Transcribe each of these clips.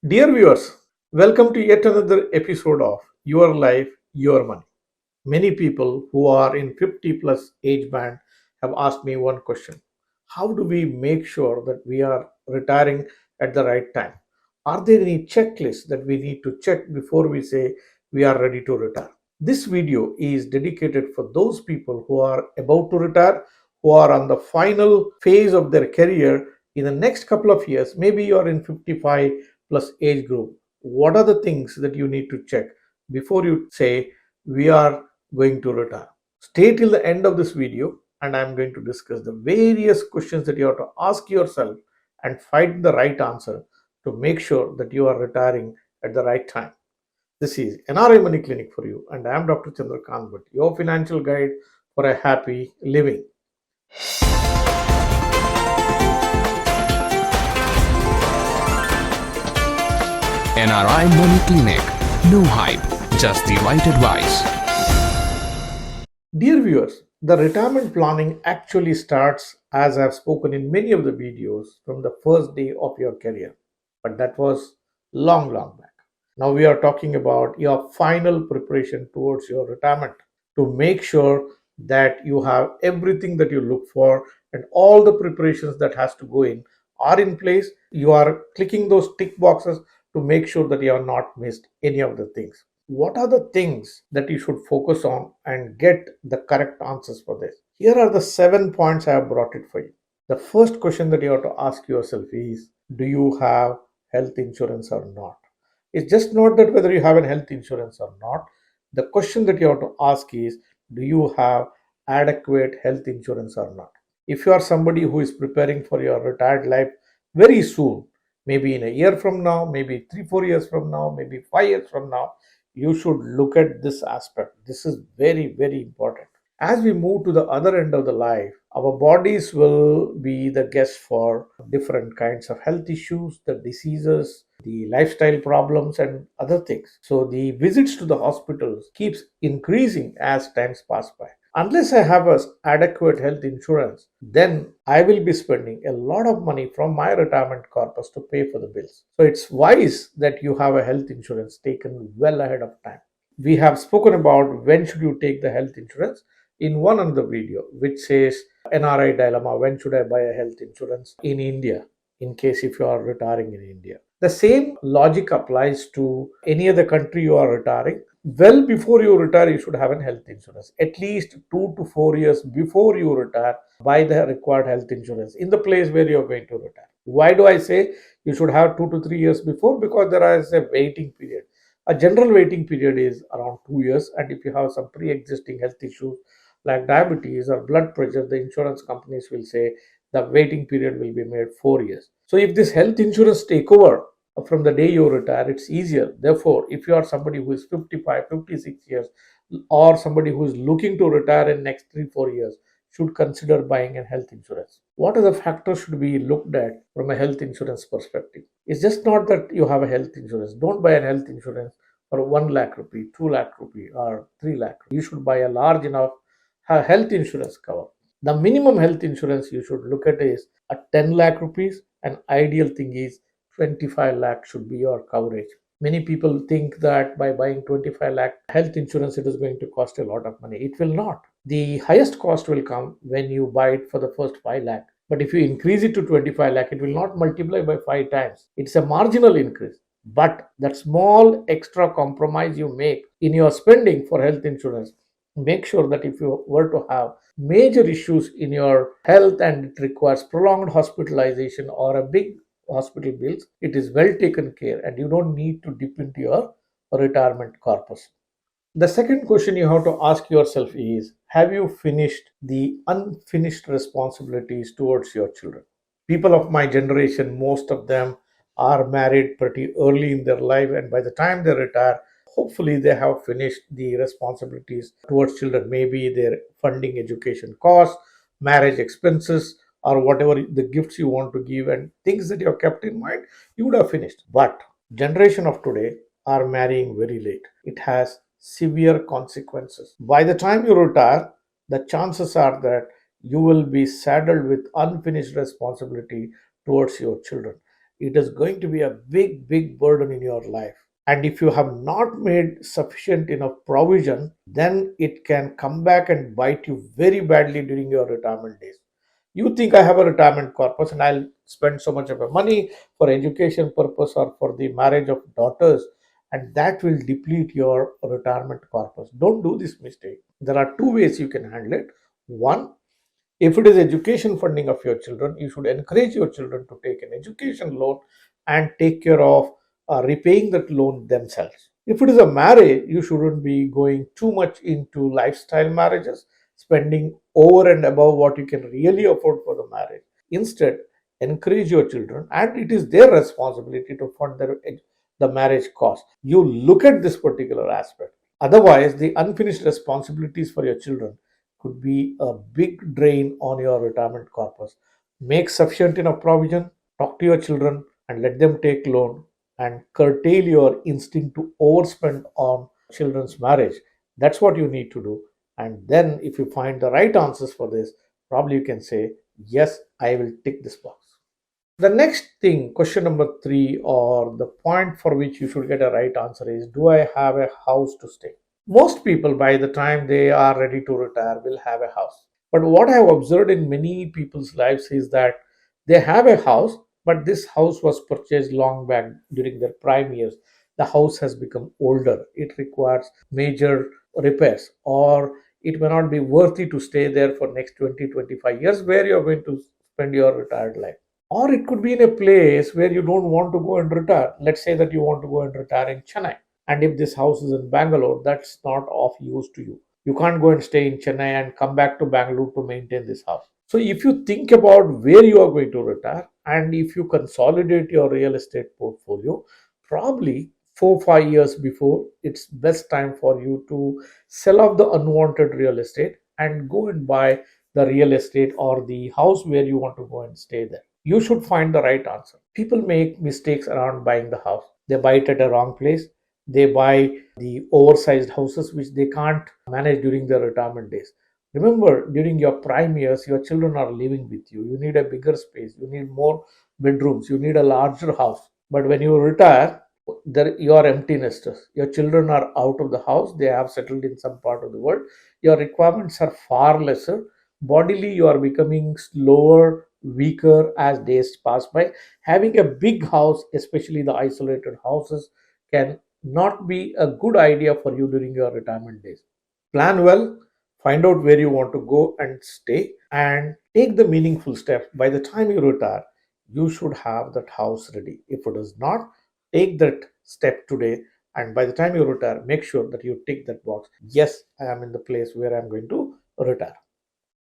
Dear viewers, welcome to yet another episode of Your Life, Your Money. Many people who are in 50 plus age band have asked me one question. How do we make sure that we are retiring at the right time? Are there any checklists that we need to check before we say we are ready to retire? This video is dedicated for those people who are about to retire, who are on the final phase of their career in the next couple of years. Maybe you are in 55 plus age group. What are the things that you need to check before you say we are going to retire? Stay till the end of this video and I'm going to discuss the various questions that you have to ask yourself and find the right answer to make sure that you are retiring at the right time. This is NRI Money Clinic for you, and I am Dr. Chandrakant Bhatt, your financial guide for a happy living. NRI Money Clinic. No hype, just the right advice. Dear viewers, the retirement planning actually starts, as I've spoken in many of the videos, from the first day of your career. But that was long back. Now we are talking about your final preparation towards your retirement to make sure that you have everything that you look for and all the preparations that has to go in are in place. You are clicking those tick boxes to make sure that you have not missed any of the things. What are the things that you should focus on and get the correct answers for this? Here are the 7 points I have brought it for you. The first question that you have to ask yourself is, do you have health insurance or not? It's just not that whether you have a health insurance or not. The question that you have to ask is, do you have adequate health insurance or not? If you are somebody who is preparing for your retired life very soon, maybe in a year from now, maybe 3 4 years from now, maybe 5 years from now, you should look at this aspect. This is very important. As we move to the other end of the life, our bodies will be the guest for different kinds of health issues, the diseases, the lifestyle problems and other things. So the visits to the hospitals keeps increasing as times pass by. Unless I have a adequate health insurance, then I will be spending a lot of money from my retirement corpus to pay for the bills. So it's wise that you have a health insurance taken well ahead of time. We have spoken about when should you take the health insurance in one another video, which says NRI dilemma, when should I buy a health insurance in India in case if you are retiring in India. The same logic applies to any other country you are retiring. Well, before you retire, you should have a health insurance. At least 2 to 4 years before you retire, buy the required health insurance in the place where you are going to retire. Why do I say you should have 2 to 3 years before? Because there is a waiting period. A general waiting period is around 2 years, and if you have some pre existing health issues like diabetes or blood pressure, the insurance companies will say the waiting period will be made 4 years. So if this health insurance take over from the day you retire, it's easier. Therefore, if you are somebody who is 55 56 years or somebody who is looking to retire in next 3 4 years, should consider buying a health insurance. What are the factors should be looked at from a health insurance perspective? It's just not that you have a health insurance. Don't buy a health insurance for 1 lakh rupee, 2 lakh rupee or 3 lakh. You should buy a large enough health insurance cover. The minimum health insurance you should look at is at 10 lakh rupees. An ideal thing is 25 lakh should be your coverage. Many people think that by buying 25 lakh health insurance, it is going to cost a lot of money. It will not. The highest cost will come when you buy it for the first 5 lakh. But if you increase it to 25 lakh, it will not multiply by 5 times. It's a marginal increase. But that small extra compromise you make in your spending for health insurance, make sure that if you were to have major issues in your health and it requires prolonged hospitalization or a big hospital bills, it is well taken care and you don't need to dip into your retirement corpus. The second question you have to ask yourself is, have you finished the unfinished responsibilities towards your children? People of my generation, most of them are married pretty early in their life, and by the time they retire, hopefully they have finished the responsibilities towards children, maybe their funding education costs, marriage expenses, or whatever the gifts you want to give and things that you have kept in mind, you would have finished. But generation of today are marrying very late. It has severe consequences. By the time you retire, the chances are that you will be saddled with unfinished responsibility towards your children. it is going to be a big burden in your life. And if you have not made sufficient enough provision, then it can come back and bite you very badly during your retirement days. You think I have a retirement corpus and I'll spend so much of my money for education purpose or for the marriage of daughters, and that will deplete your retirement corpus. Don't do this mistake. There are two ways you can handle it. One, if it is education funding of your children, you should encourage your children to take an education loan and take care of repaying that loan themselves. If it is a marriage, you shouldn't be going too much into lifestyle marriages, spending over and above what you can really afford for the marriage. Instead, encourage your children, and it is their responsibility to fund the marriage cost. You look at this particular aspect. Otherwise, the unfinished responsibilities for your children could be a big drain on your retirement corpus. Make sufficient enough provision, talk to your children, and let them take loan, and curtail your instinct to overspend on children's marriage. That's what you need to do. And then, if you find the right answers for this, probably you can say, yes, I will tick this box. The next thing, question number three, or the point for which you should get a right answer is, do I have a house to stay? Most people, by the time they are ready to retire, will have a house. But what I have observed in many people's lives is that they have a house, but this house was purchased long back during their prime years. The house has become older, it requires major repairs, or it may not be worthy to stay there for next 20-25 years where you are going to spend your retired life. Or it could be in a place where you don't want to go and retire. Let's say that you want to go and retire in Chennai, and if this house is in Bangalore, that's not of use to you. You can't go and stay in Chennai and come back to Bangalore to maintain this house. So if you think about where you are going to retire, and if you consolidate your real estate portfolio, probably 4-5 years before, it's best time for you to sell off the unwanted real estate and go and buy the real estate or the house where you want to go and stay there. You should find the right answer. People make mistakes around buying the house. They buy it at a wrong place. They buy the oversized houses which they can't manage during their retirement days. Remember, during your prime years, your children are living with you. You need a bigger space. You need more bedrooms. You need a larger house. But when you retire, you are empty nesters. Your children are out of the house. They have settled in some part of the world. Your requirements are far lesser. Bodily, you are becoming slower, weaker as days pass by. Having a big house, especially the isolated houses, can not be a good idea for you during your retirement days. Plan well, find out where you want to go and stay, and take the meaningful steps. By the time you retire, you should have that house ready. If it is not, take that step today, and by the time you retire, make sure that you tick that box. Yes, I am in the place where I am going to retire.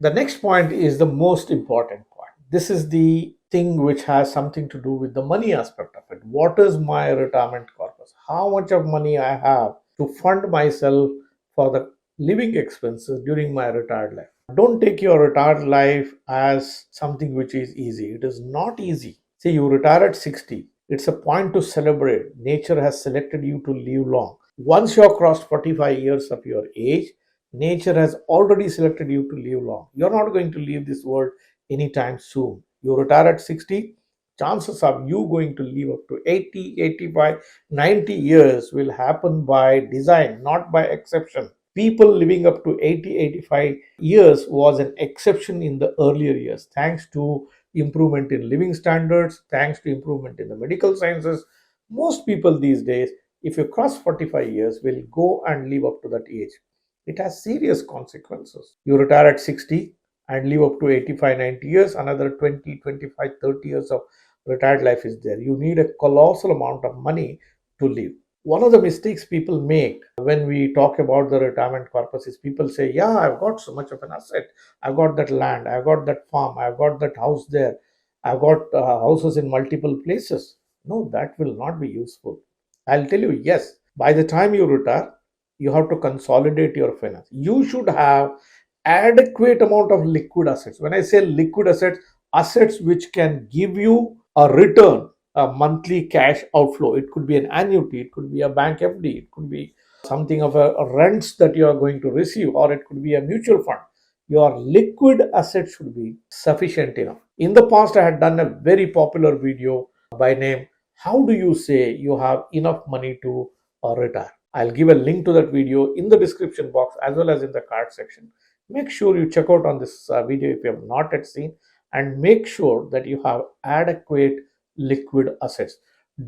The next point is the most important point. This is the thing which has something to do with the money aspect of it. What is my retirement corpus? How much of money I have to fund myself for the living expenses during my retired life? Don't take your retired life as something which is easy. It is not easy. See, you retire at 60. It's a point to celebrate. Nature has selected you to live long. Once you have crossed 45 years of your age, nature has already selected you to live long. You're not going to leave this world anytime soon. You retire at 60, chances of you going to live up to 80, 85, 90 years will happen by design, not by exception. People living up to 80, 85 years was an exception in the earlier years, thanks to improvement in living standards, thanks to improvement in the medical sciences. Most people these days, if you cross 45 years, will go and live up to that age. It has serious consequences. You retire at 60 and live up to 85, 90 years, another 20, 25, 30 years of retired life is there. You need a colossal amount of money to live. One of the mistakes people make when we talk about the retirement corpus is people say, yeah, I've got so much of an asset. I've got that land, I've got that farm, I've got that house there, I've got houses in multiple places. No, that will not be useful. I'll tell you, yes, by the time you retire, you have to consolidate your finance. You should have adequate amount of liquid assets. When I say liquid assets, assets which can give you a return, a monthly cash outflow. It could be an annuity, it could be a bank FD, it could be something of a rents that you are going to receive, or it could be a mutual fund. Your liquid assets should be sufficient enough. In the past, I had done a very popular video by name, how do you say you have enough money to retire? I'll give a link to that video in the description box as well as in the card section. Make sure you check out on this video if you have not yet seen, and make sure that you have adequate liquid assets.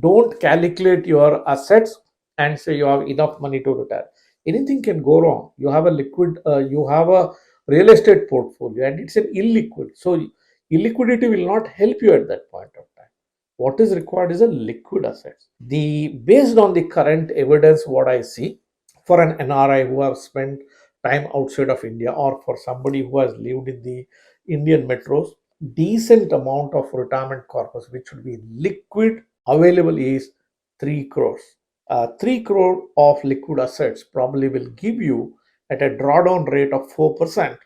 Don't calculate your assets and say you have enough money to retire. Anything can go wrong. You have a you have a real estate portfolio and it's an illiquid. So illiquidity will not help you at that point of time. What is required is a liquid assets. The based on the current evidence, what I see for an NRI who have spent time outside of India, or for somebody who has lived in the Indian metros, decent amount of retirement corpus which should be liquid available is 3 crores. 3 crore of liquid assets probably will give you at a drawdown rate of 4%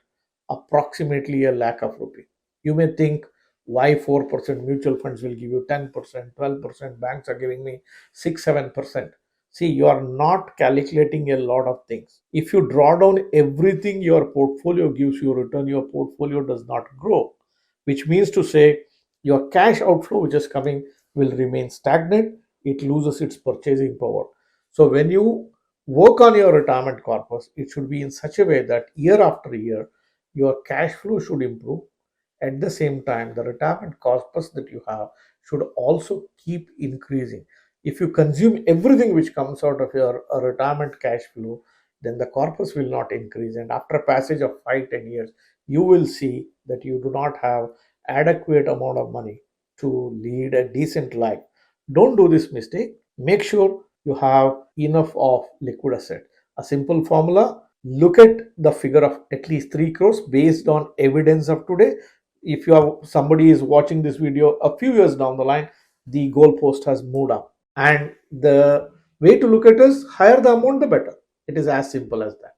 approximately a lakh of rupee. You may think, why 4%? Mutual funds will give you 10%, 12%, banks are giving me 6, 7%. See, you are not calculating a lot of things. If you draw down everything your portfolio gives you return, your portfolio does not grow, which means to say your cash outflow which is coming will remain stagnant. It loses its purchasing power. So when you work on your retirement corpus, it should be in such a way that year after year your cash flow should improve. At the same time, the retirement corpus that you have should also keep increasing. If you consume everything which comes out of your retirement cash flow, then the corpus will not increase, and after a passage of 5-10 years you will see that you do not have adequate amount of money to lead a decent life. Don't do this mistake. Make sure you have enough of liquid asset. A simple formula: look at the figure of at least 3 crores based on evidence of today. If you have somebody is watching this video a few years down the line, the goalpost has moved up, and the way to look at it is higher the amount the better. It is as simple as that.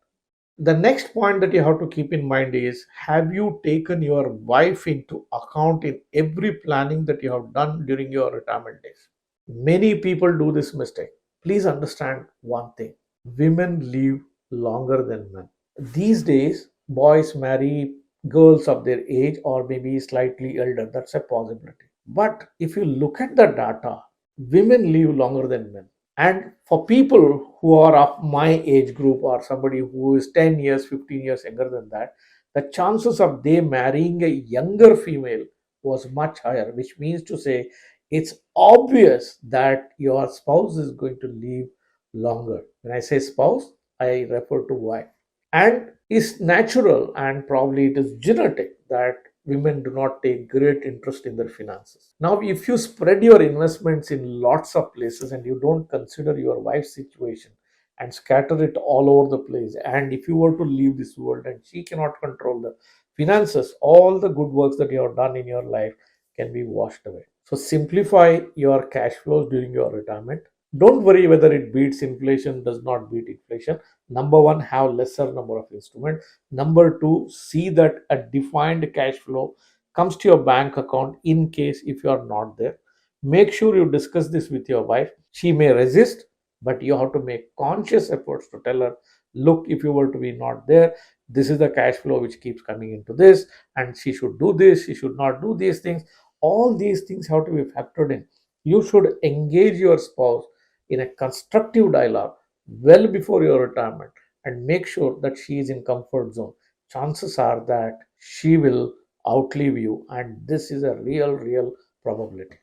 The next point that you have to keep in mind is, have you taken your wife into account in every planning that you have done during your retirement days? Many people do this mistake. Please understand one thing: women live longer than men. These days, boys marry girls of their age or maybe slightly elder. That's a possibility. But if you look at the data, women live longer than men. And for people who are of my age group or somebody who is 10 years, 15 years younger than that, the chances of they marrying a younger female was much higher, which means to say it's obvious that your spouse is going to live longer. When I say spouse, I refer to wife. And it's natural and probably it is genetic that women do not take great interest in their finances. Now, if you spread your investments in lots of places and you don't consider your wife's situation and scatter it all over the place, and if you were to leave this world and she cannot control the finances, all the good works that you have done in your life can be washed away. So simplify your cash flows during your retirement. Don't worry whether it beats inflation, does not beat inflation. Number one, have lesser number of instruments. Number two, see that a defined cash flow comes to your bank account in case if you are not there. Make sure you discuss this with your wife. She may resist, but you have to make conscious efforts to tell her, look, if you were to be not there, this is the cash flow which keeps coming into this, and she should do this, she should not do these things. All these things have to be factored in. You should engage your spouse in a constructive dialogue well before your retirement and make sure that she is in comfort zone. Chances are that she will outlive you, and this is a real probability.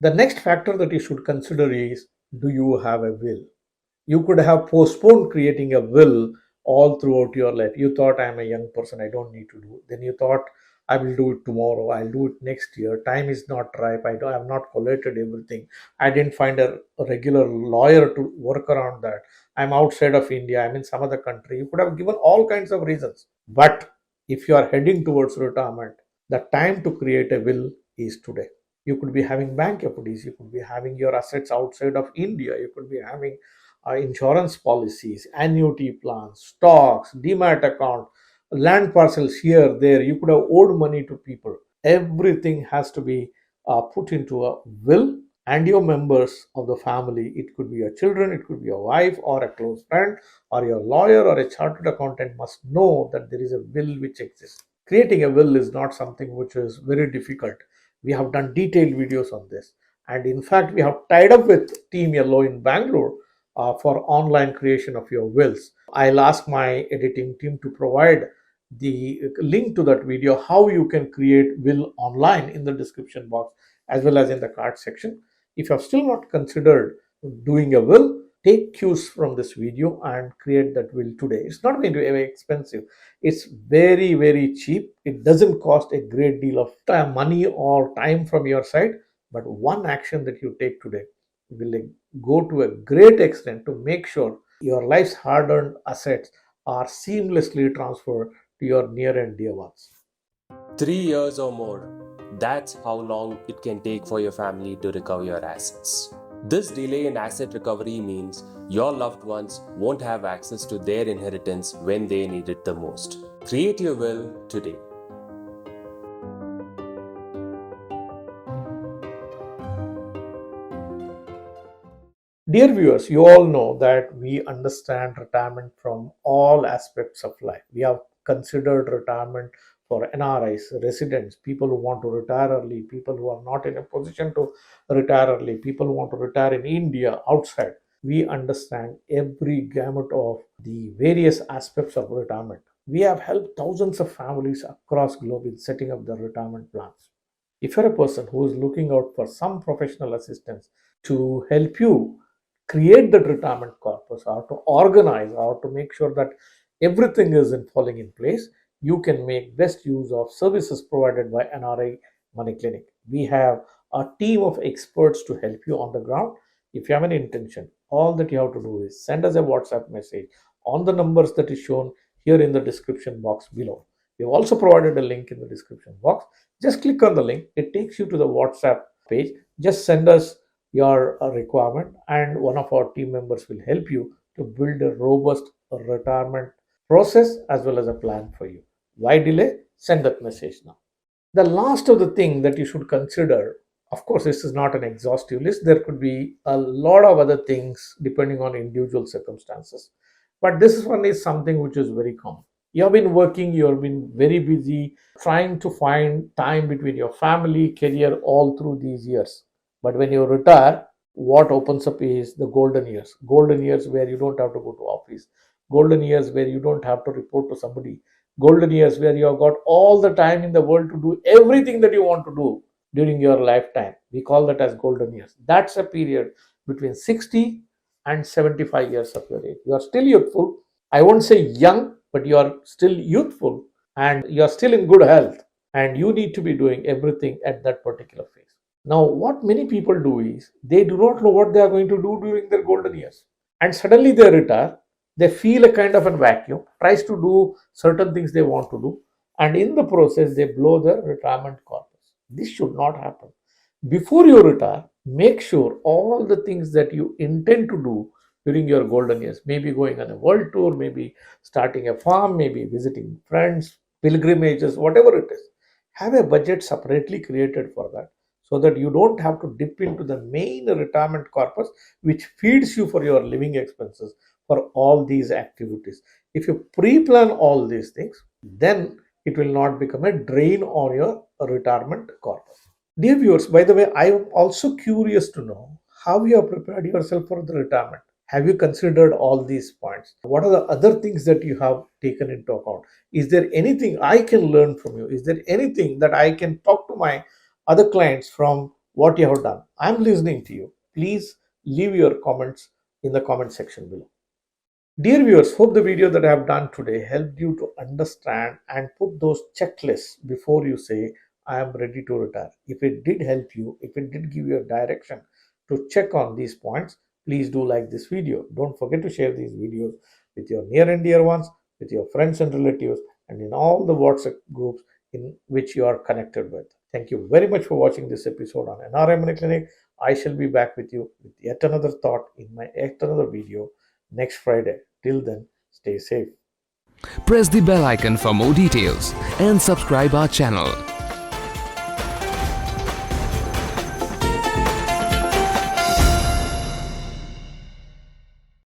The next factor that you should consider is, do you have a will? You could have postponed creating a will all throughout your life. You thought, I'm a young person, I don't need to do. Then you thought, I will do it tomorrow, I'll do it next year. Time is not ripe. I have not collated everything. I didn't find a regular lawyer to work around that. I'm outside of India, I'm in some other country. You could have given all kinds of reasons. But if you are heading towards retirement, the time to create a will is today. You could be having bank equities, you could be having your assets outside of India, you could be having insurance policies, annuity plans, stocks, demat account, land parcels here, there. You could have owed money to people. Everything has to be put into a will, and your members of the family, it could be your children, it could be your wife or a close friend or your lawyer or a chartered accountant, must know that there is a will which exists. Creating a will is not something which is very difficult. We have done detailed videos on this. And in fact, we have tied up with Team Yellow in Bangalore for online creation of your wills. I'll ask my editing team to provide the link to that video, how you can create will online, in the description box as well as in the card section. If you have still not considered doing a will, take cues from this video and create that will today. It's not going to be very expensive. It's very, very cheap. It doesn't cost a great deal of time, money or time from your side, but one action that you take today will go to a great extent to make sure your life's hard-earned assets are seamlessly transferred to your near and dear ones. 3 years or more. That's how long it can take for your family to recover your assets. This delay in asset recovery means your loved ones won't have access to their inheritance when they need it the most. Create your will today. Dear viewers, you all know that we understand retirement from all aspects of life. We have considered retirement for NRIs, residents, people who want to retire early, people who are not in a position to retire early, people who want to retire in India, outside. We understand every gamut of the various aspects of retirement. We have helped thousands of families across globe in setting up their retirement plans. If you're a person who is looking out for some professional assistance to help you create that retirement corpus, or to organize, or to make sure that everything is in falling in place, you can make best use of services provided by NRI Money Clinic. We have a team of experts to help you on the ground. If you have an intention, all that you have to do is send us a WhatsApp message on the numbers that is shown here in the description box below. We have also provided a link in the description box. Just click on the link, it takes you to the WhatsApp page. Just send us your requirement, and one of our team members will help you to build a robust retirement process as well as a plan for you. Why delay? Send that message now. The last of the thing that you should consider, of course, this is not an exhaustive list. There could be a lot of other things depending on individual circumstances, but this one is something which is very common. You have been working, you have been very busy trying to find time between your family, career, all through these years. But when you retire, what opens up is the golden years. Golden years where you don't have to go to office. Golden years where you don't have to report to somebody. Golden years where you have got all the time in the world to do everything that you want to do during your lifetime. We call that as golden years. That's a period between 60 and 75 years of your age. You are still youthful. I won't say young, but you are still youthful and you are still in good health. And you need to be doing everything at that particular phase. Now, what many people do is they do not know what they are going to do during their golden years. And suddenly they retire, they feel a kind of a vacuum, tries to do certain things they want to do, and in the process, they blow their retirement corpus. This should not happen. Before you retire, make sure all the things that you intend to do during your golden years, maybe going on a world tour, maybe starting a farm, maybe visiting friends, pilgrimages, whatever it is, have a budget separately created for that, so that you don't have to dip into the main retirement corpus, which feeds you for your living expenses for all these activities. If you pre-plan all these things, then it will not become a drain on your retirement corpus. Dear viewers, by the way, I am also curious to know how you have prepared yourself for the retirement. Have you considered all these points? What are the other things that you have taken into account? Is there anything I can learn from you? Is there anything that I can talk to my other clients from what you have done? I'm listening to you. Please leave your comments in the comment section below. Dear viewers, hope the video that I have done today helped you to understand and put those checklists before you say, I am ready to retire. If it did help you, if it did give you a direction to check on these points, please do like this video. Don't forget to share these videos with your near and dear ones, with your friends and relatives, and in all the WhatsApp groups in which you are connected with. Thank you very much for watching this episode on NRI Money Clinic. I shall be back with you with yet another thought in my yet another video next Friday. Till then, stay safe. Press the bell icon for more details and subscribe our channel.